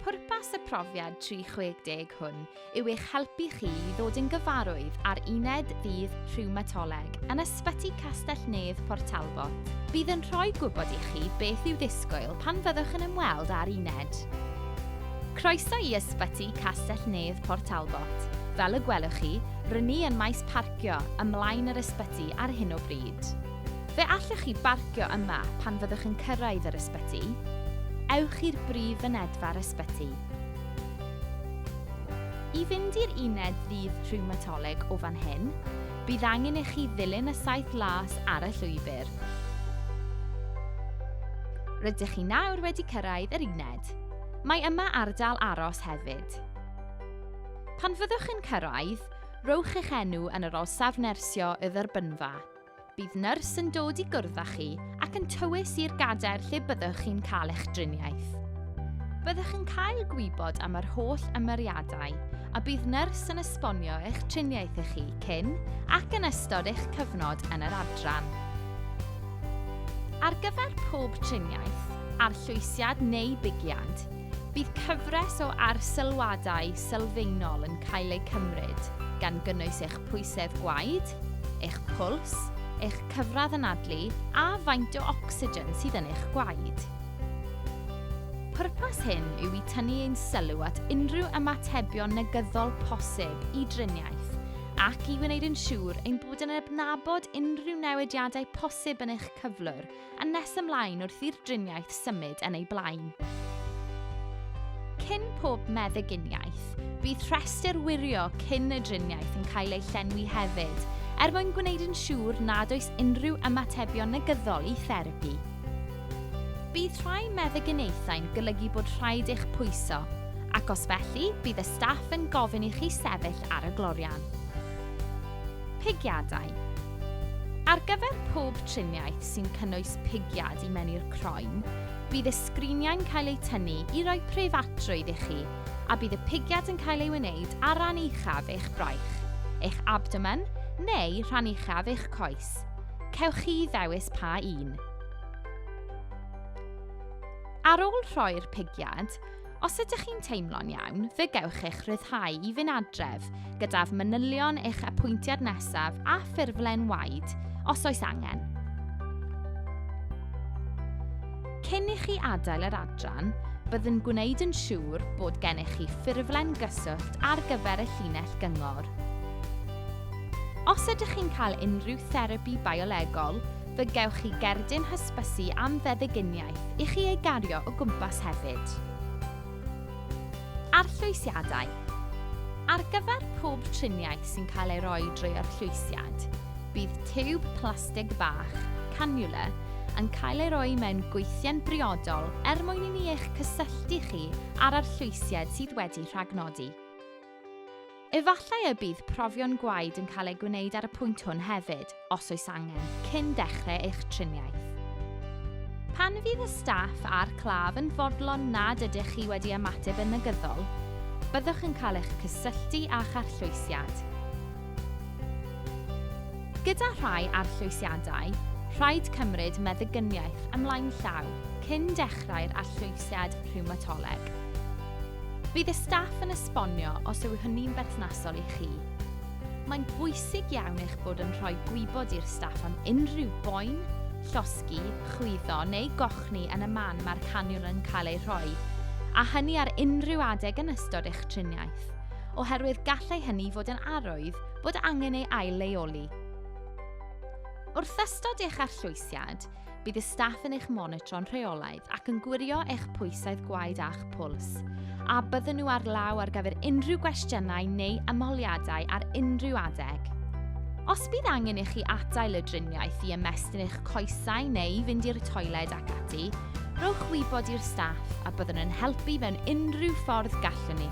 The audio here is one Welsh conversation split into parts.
Pwrpas y profiad 360 hwn yw eich helpu chi i ddod yn gyfarwydd ar Uned Rhiwmatoleg yn Ysbyty Castell-nedd Port Talbot. Bydd yn rhoi gwybod i chi beth yw disgwyl pan fyddwch yn ymweld â'r uned. Croeso i Ysbyty Castell-nedd Port Talbot. Fel y gwelwch chi, rydyn ni yn maes parcio ymlaen yr ysbyty ar hyn o bryd. Fe allwch chi barcio yma pan fyddwch yn cyrraedd yr ysbyty. Ewch i'r brif fynedfa'r ysbyty. I fynd i'r Uned Rhiwmatoleg o fan hyn, bydd angen i chi ddilyn y saeth las ar y llwybr. Rydych chi nawr wedi cyrraedd yr uned. Mae yma ardal aros hefyd. Pan fyddwch yn cyrraedd, rowch eich enw yn yr orsaf nersio y dderbynfa. Bydd nyrs yn dod i gwrdd â chi ac yn tywys i'r gadair lle byddwch chi'n cael eich driniaeth. Byddwch yn cael gwybod am yr holl ymyriadau a bydd nyrs yn esbonio eich triniaeth i chi cyn ac yn ystod eich cyfnod yn yr adran. Ar gyfer pob triniaeth, arllwysiad neu bigiad, bydd cyfres o arsylwadau sylfaenol yn cael eu cymryd gan gynnwys eich pwysedd gwaed, eich pwls, eich cyfradd anadlu a faint o ocsigen sydd yn eich gwaed. Pwrpas hyn yw i tynnu ein sylw at unrhyw ymatebion negyddol posib i driniaeth ac i wneud yn siŵr ein bod yn adnabod unrhyw newidiadau posib yn eich cyflwr a nes ymlaen wrth i'r driniaeth symud yn ei blaen. Cyn pob meddyginiaeth, bydd rhestr wirio cyn y driniaeth yn cael ei llenwi hefyd mwyn gwneud yn siŵr nad oes unrhyw ymatebion negyddol i therapi. Bydd rhai meddyginiaethau'n golygu bod rhaid eich pwyso, ac os felly bydd y staff yn gofyn i chi sefyll ar y glorian. Pigiadau. Ar gyfer pob triniaeth sy'n cynnwys pigiad i mewn i'r croen, bydd y sgriniau'n cael eu tynnu i roi preifatrwydd i chi, a bydd y pigiad yn cael ei wneud ar ran uchaf eich braich, eich abdomen, neu rhan uchaf eich coes. Cewch chi ddewis pa un. Ar ôl rhoi'r pigiad, os ydych chi'n teimlo'n iawn, fe gewch eich ryddhau i fynd adref gyda'ch manylion eich apwyntiad nesaf a ffurflen waed, os oes angen. Cyn i chi adael yr adran, bydd yn gwneud yn siŵr bod gennych chi ffurflen gyswllt ar gyfer y llinell gyngor. Os ydych chi'n cael unrhyw therapi biolegol, fe gewch chi gerdyn hysbysu am feddyginiaeth i chi ei gario o gwmpas hefyd. Arllwysiadau. Ar gyfer pob triniaeth sy'n cael ei roi drwy arllwysiad, bydd tiwb plastig bach, cannula, yn cael ei roi mewn gweithie'n briodol mwyn i ni eich cysylltu chi ar arllwysiad sydd wedi rhagnodi. Efallai y bydd profion gwaed yn cael ei gwneud ar y pwynt hwn hefyd, os oes angen, cyn dechrau eich triniaeth. Pan fydd y staff a'r claf yn fodlon nad ydych chi wedi ymateb yn negyddol, byddwch yn cael eich cysylltu a'ch arllwysiad. Gyda rhai arllwysiadau, rhaid cymryd meddyginiaeth ymlaen llaw cyn dechrau'r arllwysiad rhiwmatoleg. Bydd y staff yn esbonio os yw hynny'n berthnasol i chi. Mae'n bwysig iawn eich bod yn rhoi gwybod i'r staff am unrhyw boen, llosgi, chwyddo neu gochni yn y man mae'r caniwl yn cael ei rhoi, a hynny ar unrhyw adeg yn ystod eich triniaeth, oherwydd gallai hynny fod yn arwydd bod angen ei ail-leoli. Wrth ystod eich arllwysiad, bydd y staff yn eich monitro'n rheolaidd ac yn gwirio eich pwysedd gwaed a'ch pwls, a bydden nhw ar law ar gyfer unrhyw gwestiynau neu ymholiadau ar unrhyw adeg. Os bydd angen i chi adael y driniaeth i ymestyn eich coesau neu fynd i'r toiled ac ati, rhowch wybod i'r staff a byddwn yn helpu mewn unrhyw ffordd gallwn ni.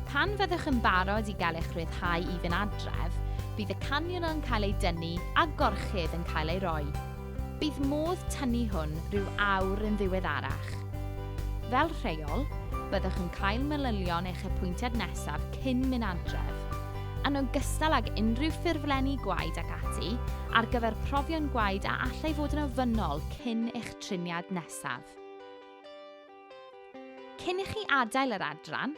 Pan fyddwch yn barod i gael eich ryddhau i fynd adref, bydd y caniwl yn cael ei dynnu a gorchudd yn cael ei roi. Bydd modd tynnu hwn rhyw awr yn ddiweddarach. Fel rheol, byddwch yn cael manylion eich apwyntiad nesaf cyn mynd adref, yn ogystal ag unrhyw ffurflenni gwaed ac ati ar gyfer profion gwaed a allai fod yn ofynnol cyn eich triniad nesaf. Cyn i chi adael yr adran,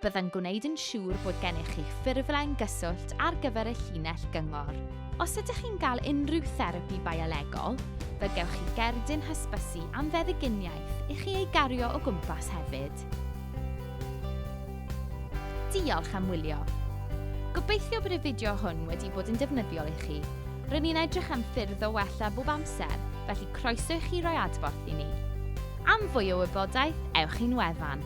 byddai'n gwneud yn siŵr bod gennych chi ffurflen gyswllt ar gyfer y llinell gyngor. Os ydych chi'n cael unrhyw therapi biolegol, fe gewch chi gerdyn hysbysu am feddyginiaeth i chi ei gario o gwmpas hefyd. Diolch am wylio. Gobeithio bod y fideo hwn wedi bod yn defnyddiol i chi. Rydyn ni'n edrych am ffyrdd o wella bob amser, felly croeso i chi roi adborth i ni. Am fwy o wybodaeth, ewch i'n wefan.